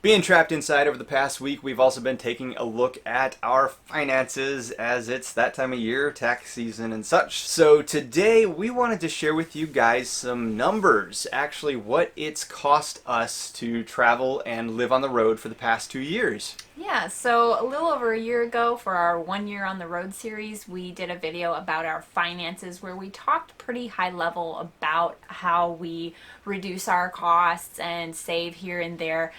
Being trapped inside over the past week, we've also been taking a look at our finances as it's that time of year, tax season and such. So today we wanted to share with you guys some numbers, actually what it's cost us to travel and live on the road for the past 2 years. Yeah, so a little over a year ago for our 1 year on the road series, we did a video about our finances where we talked pretty high level about how we reduce our costs and save here and there,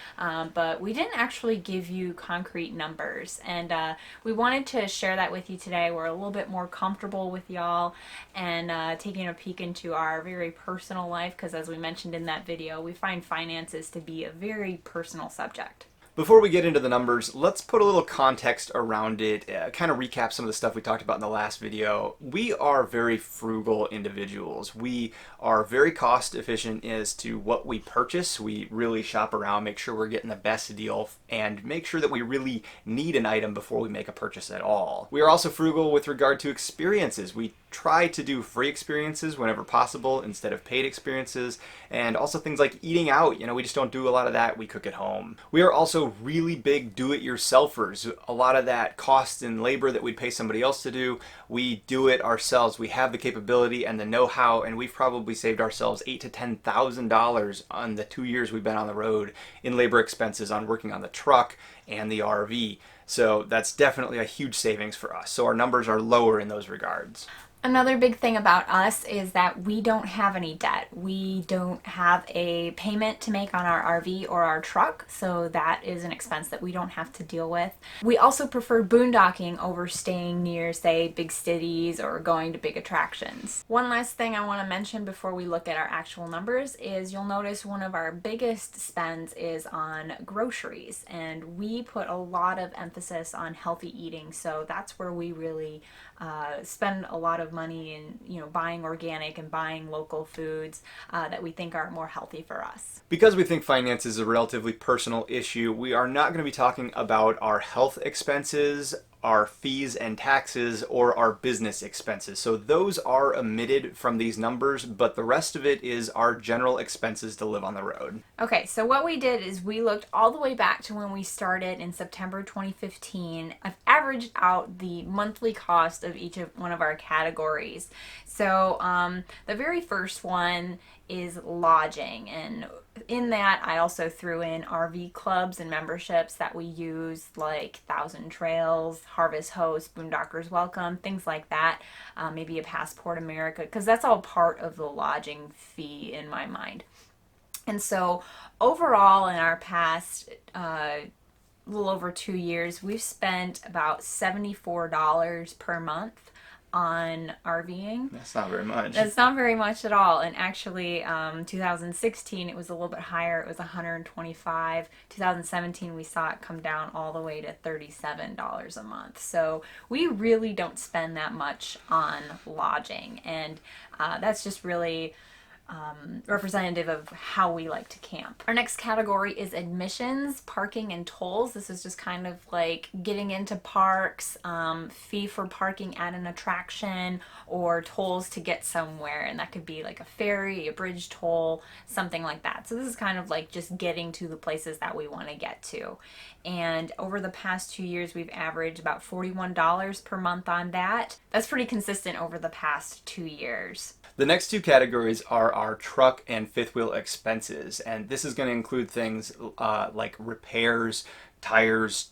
but we didn't actually give you concrete numbers. And we wanted to share that with you today. We're a little bit more comfortable with y'all and taking a peek into our very personal life because, as we mentioned in that video, we find finances to be a very personal subject. Before we get into the numbers, let's put a little context around it, kind of recap some of the stuff we talked about in the last video. We are very frugal individuals. We are very cost efficient as to what we purchase. We really shop around, make sure we're getting the best deal, and make sure that we really need an item before we make a purchase at all. We are also frugal with regard to experiences. We try to do free experiences whenever possible instead of paid experiences, and also things like eating out. We just don't do a lot of that. We cook at home. We are also really big do-it-yourselfers. A lot of that cost and labor that we'd pay somebody else to do, we do it ourselves. We have the capability and the know-how, and we've probably saved ourselves $8,000 to $10,000 on the 2 years we've been on the road in labor expenses on working on the truck and the RV. So that's definitely a huge savings for us. So our numbers are lower in those regards. Another big thing about us is that we don't have any debt. We don't have a payment to make on our RV or our truck, so that is an expense that we don't have to deal with. We also prefer boondocking over staying near, say, big cities or going to big attractions. One last thing I want to mention before we look at our actual numbers is you'll notice one of our biggest spends is on groceries, and we put a lot of emphasis on healthy eating, so that's where we really spend a lot of money in buying organic and buying local foods that we think are more healthy for us. Because we think finance is a relatively personal issue, we are not going to be talking about our health expenses, our fees and taxes, or our business expenses. So those are omitted from these numbers, but the rest of it is our general expenses to live on the road. Okay, so what we did is we looked all the way back to when we started in September 2015. I've averaged out the monthly cost of each of one of our categories. So the very first one is lodging, and in that I also threw in RV clubs and memberships that we use, like Thousand Trails, Harvest Host, Boondockers Welcome, things like that. Maybe a Passport America, because that's all part of the lodging fee in my mind. And so overall in our past little over 2 years, we've spent about $74 per month on RVing. That's not very much. That's not very much at all. And actually, 2016 it was a little bit higher. It was 125. 2017 we saw it come down all the way to $37 a month. So we really don't spend that much on lodging, and that's just really representative of how we like to camp. Our next category is admissions, parking, and tolls. This is just kind of like getting into parks, fee for parking at an attraction, or tolls to get somewhere, and that could be like a ferry, a bridge toll, something like that. So this is kind of like just getting to the places that we want to get to. And over the past 2 years, we've averaged about $41 per month on that. That's pretty consistent over the past 2 years. The next two categories are our truck and fifth wheel expenses, and this is going to include things like repairs, tires,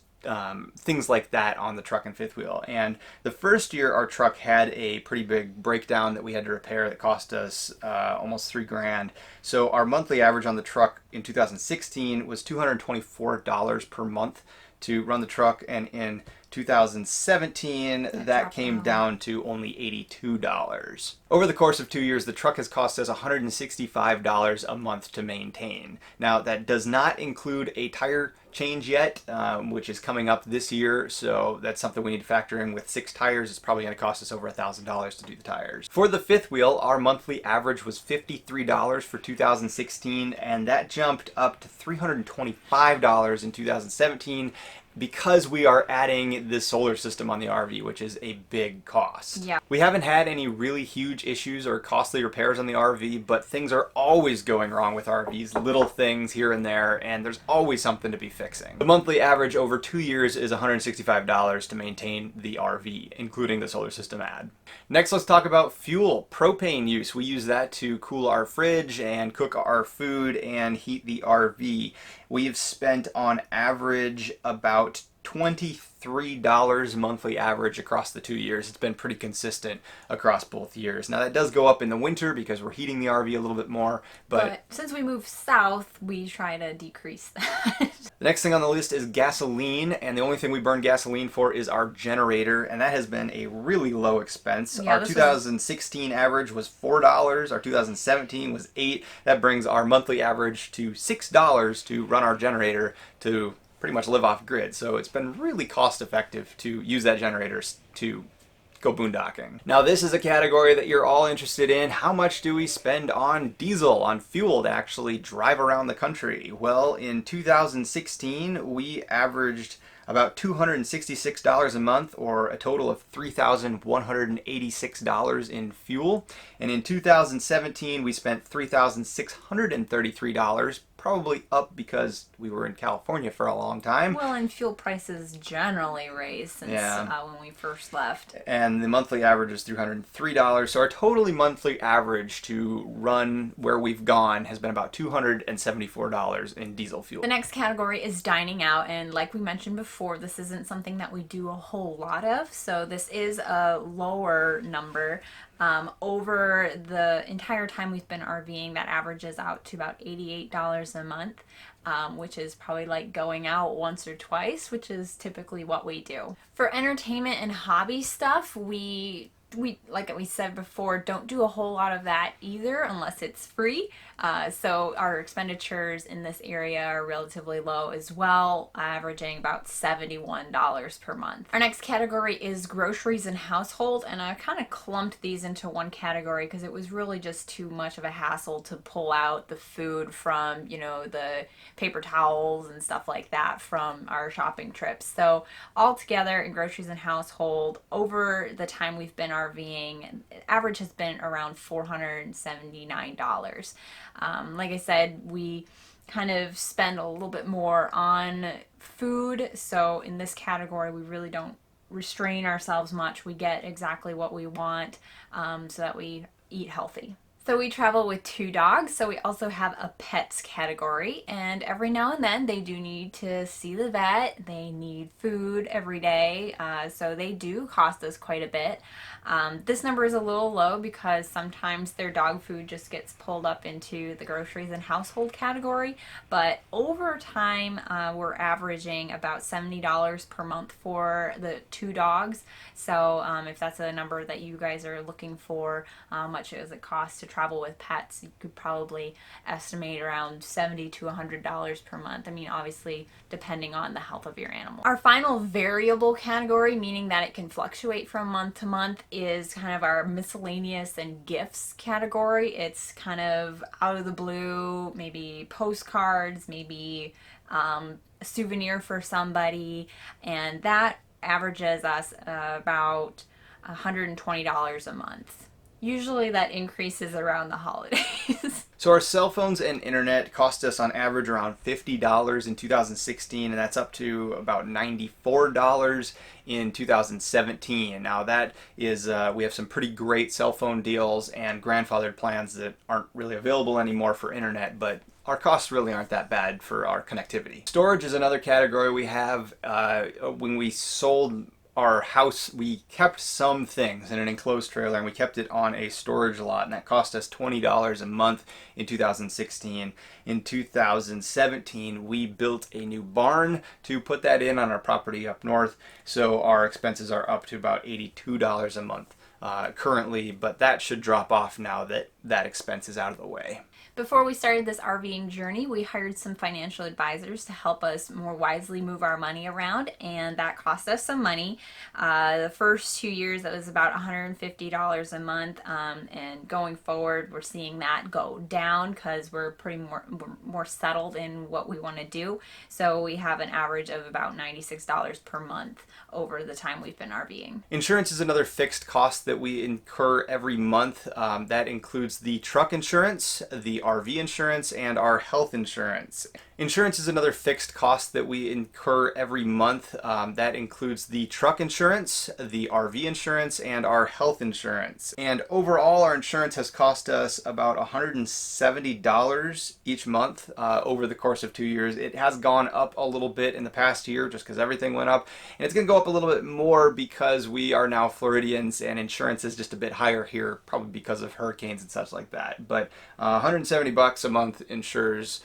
things like that on the truck and fifth wheel. And the first year our truck had a pretty big breakdown that we had to repair that cost us almost $3,000. So our monthly average on the truck in 2016 was $224 per month to run the truck, and in 2017 that came down to only $82. Over the course of 2 years, the truck has cost us $165 a month to maintain. Now that does not include a tire change yet, which is coming up this year, so that's something we need to factor in. With 6 tires, it's probably going to cost us over $1,000 to do the tires. For the fifth wheel, our monthly average was $53 for 2016, and that jumped up to $325 in 2017, because we are adding this solar system on the RV, which is a big cost. Yeah. We haven't had any really huge issues or costly repairs on the RV, but things are always going wrong with RVs, little things here and there, and there's always something to be fixing. The monthly average over 2 years is $165 to maintain the RV, including the solar system add. Next, let's talk about fuel. Propane use. We use that to cool our fridge and cook our food and heat the RV. We've spent on average about $23 monthly average across the 2 years. It's been pretty consistent across both years. Now that does go up in the winter because we're heating the RV a little bit more, but since we moved south, we try to decrease that. the next thing on the list is gasoline, and the only thing we burn gasoline for is our generator, and that has been a really low expense. Yeah, our 2016 average was $4, our 2017 was $8. That brings our monthly average to $6 to run our generator to pretty much live off grid. So it's been really cost effective to use that generator to go boondocking. Now this is a category that you're all interested in. How much do we spend on diesel, on fuel to actually drive around the country? Well, in 2016 we averaged about $266 a month, or a total of $3,186 in fuel. And in 2017 we spent $3,633, probably up because we were in California for a long time. Well, and fuel prices generally raised since when we first left. And the monthly average is $303. So our totally monthly average to run where we've gone has been about $274 in diesel fuel. The next category is dining out, and like we mentioned before, this isn't something that we do a whole lot of, so this is a lower number. Over the entire time we've been RVing, that averages out to about $88 a month, which is probably like going out once or twice, which is typically what we do. For entertainment and hobby stuff, we like we said before, don't do a whole lot of that either unless it's free. So our expenditures in this area are relatively low as well, averaging about $71 per month. Our next category is groceries and household, and I kind of clumped these into one category because it was really just too much of a hassle to pull out the food from, the paper towels and stuff like that from our shopping trips. So altogether in groceries and household, over the time we've been RVing, average has been around $479. Like I said, we kind of spend a little bit more on food, so in this category we really don't restrain ourselves much. We get exactly what we want, so that we eat healthy. So we travel with 2 dogs, so we also have a pets category, and every now and then they do need to see the vet. They need food every day, so they do cost us quite a bit. This number is a little low because sometimes their dog food just gets pulled up into the groceries and household category, but over time we're averaging about $70 per month for the 2 dogs. So if that's a number that you guys are looking for, how much does it cost to travel with pets, you could probably estimate around $70 to $100 per month. I mean, obviously depending on the health of your animal. Our final variable category, meaning that it can fluctuate from month to month, is kind of our miscellaneous and gifts category. It's kind of out of the blue, maybe postcards, maybe a souvenir for somebody, and that averages us about $120 a month. Usually that increases around the holidays. So our cell phones and internet cost us on average around $50 in 2016, and that's up to about $94 in 2017. Now that is, we have some pretty great cell phone deals and grandfathered plans that aren't really available anymore for internet, but our costs really aren't that bad for our connectivity. Storage is another category we have. When we sold our house, we kept some things in an enclosed trailer and we kept it on a storage lot, and that cost us $20 a month in 2016. In 2017 we built a new barn to put that in on our property up north, so our expenses are up to about $82 a month currently, but that should drop off now that that expense is out of the way. Before we started this RVing journey, we hired some financial advisors to help us more wisely move our money around, and that cost us some money. The first 2 years, that was about $150 a month, and going forward, we're seeing that go down because we're more settled in what we want to do. So we have an average of about $96 per month over the time we've been RVing. Insurance is another fixed cost that we incur every month. That includes the truck insurance, the RV insurance, and our health insurance. Insurance is another fixed cost that we incur every month. That includes the truck insurance, the RV insurance, and our health insurance. And overall, our insurance has cost us about $170 each month over the course of 2 years. It has gone up a little bit in the past year just because everything went up. And it's going to go up a little bit more because we are now Floridians and insurance is just a bit higher here, probably because of hurricanes and such like that. But $170 a month insures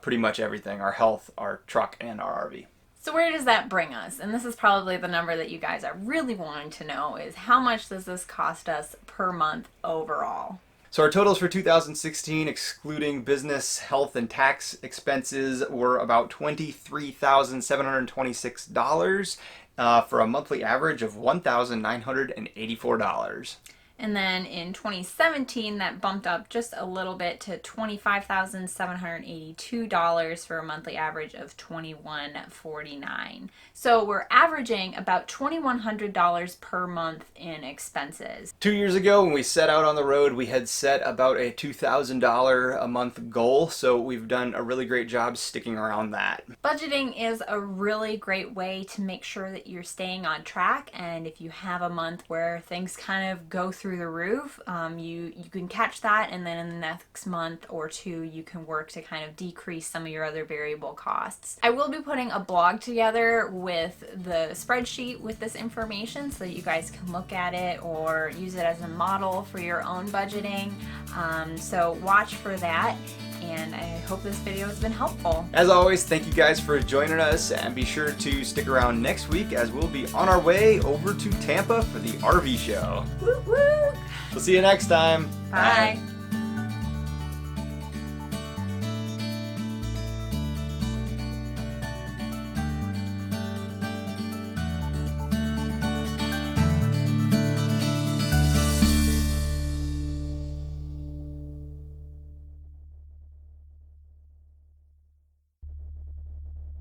pretty much everything: our health, our truck, and our RV. So where does that bring us? And this is probably the number that you guys are really wanting to know, is how much does this cost us per month overall? So our totals for 2016, excluding business, health, and tax expenses, were about $23,726 for a monthly average of $1,984. And then in 2017, that bumped up just a little bit to $25,782 for a monthly average of $2,149. So we're averaging about $2,100 per month in expenses. 2 years ago, when we set out on the road, we had set about a $2,000 a month goal. So we've done a really great job sticking around that. Budgeting is a really great way to make sure that you're staying on track. And if you have a month where things kind of go through the roof, you can catch that, and then in the next month or two you can work to kind of decrease some of your other variable costs. I will be putting a blog together with the spreadsheet with this information so that you guys can look at it or use it as a model for your own budgeting. So watch for that, and I hope this video has been helpful. As always, thank you guys for joining us, and be sure to stick around next week as we'll be on our way over to Tampa for the RV show. Woo woo! We'll see you next time. Bye.